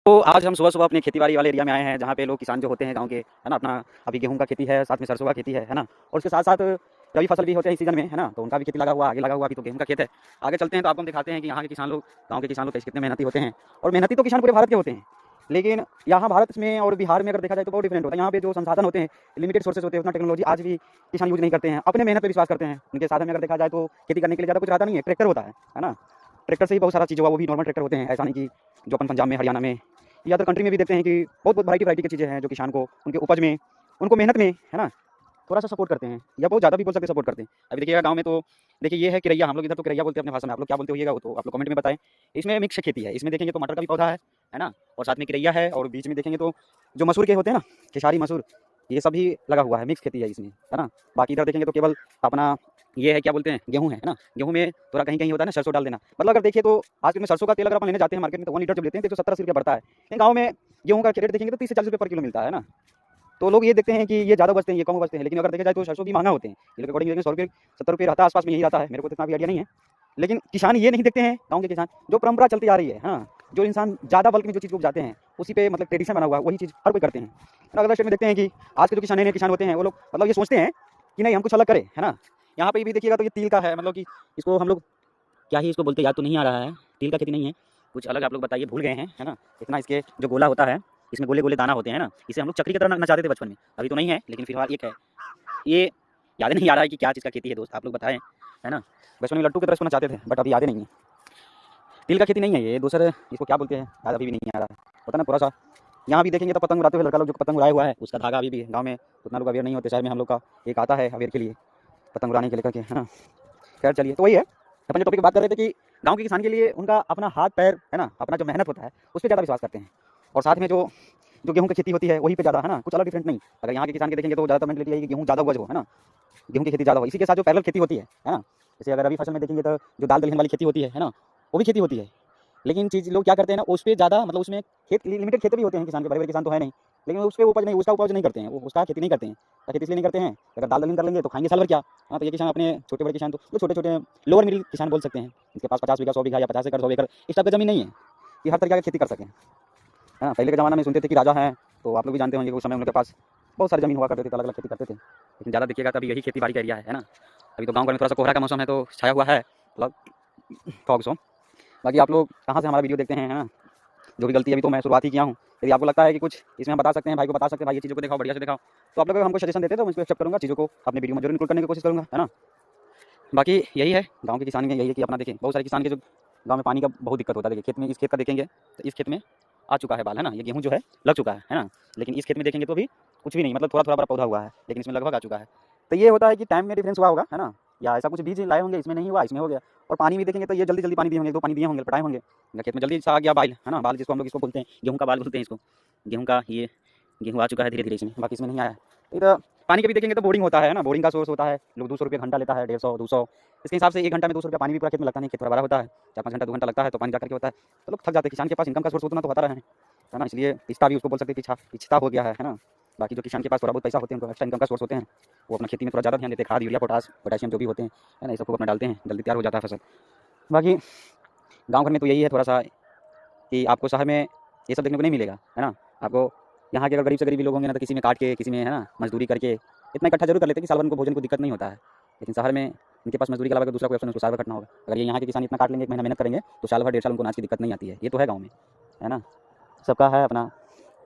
तो आज हम सुबह-सुबह अपने खेती-बाड़ी वाले एरिया में आए हैं, जहाँ पे लोग किसान जो होते हैं गाँव के, है ना? अपना अभी गेहूँ का खेती है, साथ में सरसों का खेती है ना? और उसके साथ-साथ रबी फसल भी होते हैं इस सीज़न में, है ना? तो उनका भी खेती लगा हुआ, आगे लगा हुआ, अभी तो गेहूँ का खेत है। आगे चलते हैं तो आपको हम दिखाते हैं कि यहाँ के किसान लोग, गाँव के किसान लोग कैसे कितने मेहनती होते हैं। और मेहनती तो किसान पूरे भारत के होते हैं, लेकिन यहाँ भारत में और बिहार में अगर देखा जाए तो बहुत डिफरेंट होता है। यहाँ पे जो संसाधन होते हैं, लिमिटेड सोर्सेज़ होते हैं, उतना टेक्नोलॉजी आज भी किसान यूज़ नहीं करते हैं, अपने मेहनत पे विश्वास करते हैं। उनके साधन में अगर देखा जाए तो खेती करने के लिए ज़्यादा कुछ रहता नहीं है, ट्रैक्टर होता है ना? ट्रैक्टर से ही बहुत सारा चीज़ हुआ, वो भी नॉर्मल ट्रैक्टर होते हैं, ऐसा नहीं कि जो अपन पंजाब में, हरियाणा में या अदर कंट्री में भी देखते हैं कि बहुत वैरायटी की चीज़ें हैं जो किसान को उनके उपज में, उनको मेहनत में, है ना, थोड़ा-सा सपोर्ट करते हैं या बहुत ज़्यादा भी बोल सकते हैं सपोर्ट करते हैं। अभी देखिएगा गाँव में तो देखिए ये है किरैया, हम लोग इधर तो किरैया बोलते हैं अपने भाषा में, आप लोग क्या बोलते होइएगा वो तो आप लोग कमेंट में बताएँ। इसमें मिक्स खेती है, इसमें देखेंगे तो मटर का भी पौधा है ना? और साथ में किरैया है और बीच में देखेंगे तो जो मसूर के होते हैं ना, खेसारी मसूर, ये सब भी लगा हुआ है, मिक्स खेती है इसमें, है ना? बाकी इधर देखेंगे तो केवल अपना ये है क्या बोलते हैं गेहूँ है ना? गेहूँ में थोड़ा कहीं-कहीं होता है ना सरसों डाल देना। मतलब अगर देखिए तो आज के में सरसों का तेल अगर अपन लेने जाते हैं मार्केट में तो 1 लीटर जब लेते हैं तो 170-80 रुपया पड़ता है। लेकिन गाँव में गेहूँ का रेट देखेंगे तो 30 से 40 रुपये पर किलो मिलता है ना? तो लोग ये देखते हैं कि ये ज़्यादा बचते हैं, ये कम बचते हैं, लेकिन अगर देखा जाए तो सरसों भी महँगा होते हैं। ये लोग अकॉर्डिंग देखेंगे 100 रुपये 70 रुपये रहता है, आस-पास में यही रहता है। मेरे को तो इतना भी आइडिया नहीं है। लेकिन किसान ये नहीं देखते हैं, गाँव के किसान, जो परंपरा चलती आ रही है, हाँ? जो इंसान ज़्यादा बल्क में जो चीज़ को उपजाते हैं, उसी पे मतलब ट्रेडिशन बना हुआ है, वही चीज़ हर कोई करते हैं। अगला स्टेट में देखते हैं कि आज के जो किसान नए-नए किसान होते हैं, वो लोग मतलब ये सोचते हैं कि नहीं हम कुछ अलग करें, है ना? यहाँ पे भी देखिएगा तो ये तिल का है, मतलब कि इसको हम लोग क्या ही इसको बोलते हैं याद तो नहीं आ रहा है। तिल का खेती नहीं है, कुछ अलग आप लोग बताइए, भूल गए हैं, है ना? इतना इसके जो गोला होता है, इसमें गोले-गोले दाना होते हैं ना, इसे हम लोग चक्री की तरह नचाते थे बचपन में। अभी तो नहीं है, लेकिन फिलहाल एक है। ये याद नहीं आ रहा है कि क्या चीज़ का खेती है दोस्त, आप लोग बताएँ, है ना? बचपन में लट्टू की तरह इसको नचाते थे, बट अभी याद नहीं है। तिल का खेती नहीं है ये, दूसरे इसको क्या बोलते हैं, याद अभी भी नहीं आ रहा है। पता ना थोड़ा-सा यहाँ भी देखेंगे तो पतंग उड़ाते हुए लड़का लोग जो पतंग उड़ाया हुआ है, उसका धागा अभी भी गाँव में उतना लोग अवेयर नहीं होते। शहर में हम लोग का एक आता है अवेयर के लिए, पतंग उड़ाने के लेकर के, है ना? खैर चलिए, तो वही है, अपन जो टॉपिक पे बात कर रहे थे कि गाँव के किसान के लिए उनका अपना हाथ-पैर, है ना? अपना जो मेहनत होता है, उस पे ज़्यादा विश्वास करते हैं। और साथ में जो जो गेहूँ की खेती होती है, वहीं पे ज़्यादा, है ना? कुछ अलग डिफरेंट नहीं। अगर यहाँ के किसान के देखेंगे तो ज़्यादातर मेंटालिटी यही है कि गेहूँ ज़्यादा उपज हो, है ना? गेहूँ की खेती ज़्यादा हो। इसी के साथ जो पैरेलल खेती होती है ना? जैसे अगर रबी फसल में देखेंगे तो जो दाल दलहन वाली खेती होती है ना? वो भी खेती होती है। लेकिन चीज़ लोग क्या करते हैं ना, उस पे ज़्यादा मतलब उसमें खेत लिमिटेड खेत भी होते हैं किसान के, बड़े-बड़े किसान तो है नहीं। लेकिन उस पे उपज नहीं, उसका उपज नहीं करते हैं, वो उसका खेती नहीं करते हैं। खेती इसलिए नहीं करते हैं, अगर दाल दलहन कर लेंगे तो खाएँगे साल भर क्या? हाँ, तो ये किसान अपने छोटे-बड़े किसान तो जो छोटे-छोटे लोअर मिडिल किसान बोल सकते हैं, जिनके पास 50 बीघा, 100 बीघा या 50 एकड़, 100 एकड़ इस टाइप की ज़मीन नहीं है, कि हर तरीके की खेती कर सकें। हाँ, पहले के ज़माना में सुनते थे कि राजा हैं, तो आप लोग भी जानते होंगे कि उस समय उनके पास बहुत सारी ज़मीन हुआ करते थे, तो अलग-अलग खेती करते थे। लेकिन ज़्यादा देखिएगा तो अभी यही खेती-बाड़ी का एरिया है ना? अभी तो गाँव घर में थोड़ा-सा कोहरा का मौसम है तो छाया हुआ है, मतलब फॉग ज़ोन। बाकी आप लोग कहाँ से हमारा वीडियो देखते हैं, है ना? जो भी गलती अभी तो मैं शुरुआत ही किया हूँ। यदि आपको लगता है कि कुछ इसमें हम बता सकते हैं, भाई को बता सकते हैं, भाई ये चीज़ों को दिखाओ, बढ़िया से दिखाओ, तो आप लोग अगर हमको सजेशन देते हैं तो मैं इसको एक्सेप्ट करूँगा, चीज़ों को अपने वीडियो में ज़रूर इंक्लूड करने की कोशिश करूँगा, है ना? बाकी यही है, गाँव के किसान के यही है कि अपना देखें, बहुत सारे किसान के जो गाँव में पानी का बहुत दिक्कत होता है। देखिए खेत में, इस खेत का देखेंगे तो इस खेत में आ चुका है बाल, है ना? ये गेहूँ जो है लग चुका है ना? लेकिन इस खेत में देखेंगे तो भी कुछ भी नहीं, मतलब थोड़ा-थोड़ा बड़ा पौधा हुआ है, लेकिन इसमें लगभग आ चुका है। तो ये होता है कि टाइम में डिफरेंस हुआ होगा, है ना? या ऐसा कुछ बीज लाए होंगे, इसमें नहीं हुआ, इसमें हो गया। और पानी भी देखेंगे तो ये जल्दी-जल्दी पानी दिए होंगे, 2 पानी दिए होंगे, पटाए होंगे। इनका खेत में जल्दी सा आ गया बाल, है ना? बाल जिसको हम लोग इसको बोलते हैं, गेहूँ का बाल बोलते हैं इसको। गेहूँ का ये गेहूँ आ चुका है धीरे-धीरे इसमें, बाकी इसमें नहीं आया है। इधर पानी का भी देखेंगे तो बोरिंग होता है ना? बोरिंग का सोर्स होता है, लोग 200 रुपये घंटा लेता है, 150, 200। इसके हिसाब से 1 घंटा में 200 रुपया पानी भी पूरा खेत में लगता नहीं, खेत थोड़ा बड़ा होता है, 4-5 घंटा 2 घंटा लगता है तो पानी जा करके होता है। तो लोग थक जाते हैं, किसान के पास इनकम का सोर्स उतना तो होता रहा है ना? इसलिए पिछता भी उसको बोल सकते हैं, पिछता हो गया है ना? बाकी जो किसान के पास थोड़ा बहुत पैसा होते हैं, उनको एक्स्ट्रा इनकम का सोर्स होते हैं, वो अपना खेती में थोड़ा ज़्यादा ध्यान देते हैं, खाद, यूरिया, पोटास, पोटेशियम जो भी होते हैं, है ना? ये सबको अपना डालते हैं, जल्दी तैयार हो जाता है फसल। बाकी गाँव घर में तो यही है थोड़ा-सा कि आपको शहर में ये सब देखने को नहीं मिलेगा, है ना? आपको यहाँ के अगर गरीब से गरीब भी लोग होंगे ना, तो किसी में काट के, किसी में, है ना, मज़दूरी करके इतना इकट्ठा ज़रूर कर लेते हैं कि साल भर उनको भोजन को दिक्कत नहीं होता है। लेकिन शहर में इनके पास मज़दूरी के अलावा दूसरा कोई ऑप्शन है, उसको साल भर खटना होगा। अगर ये यहाँ के किसान इतना काट लेंगे, 1 महीना मेहनत करेंगे, तो साल भर, डेढ़ साल उनको अनाज की दिक्कत नहीं आती है। ये तो है गाँव में, है ना? सबका है अपना।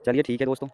चलिए ठीक है दोस्तों।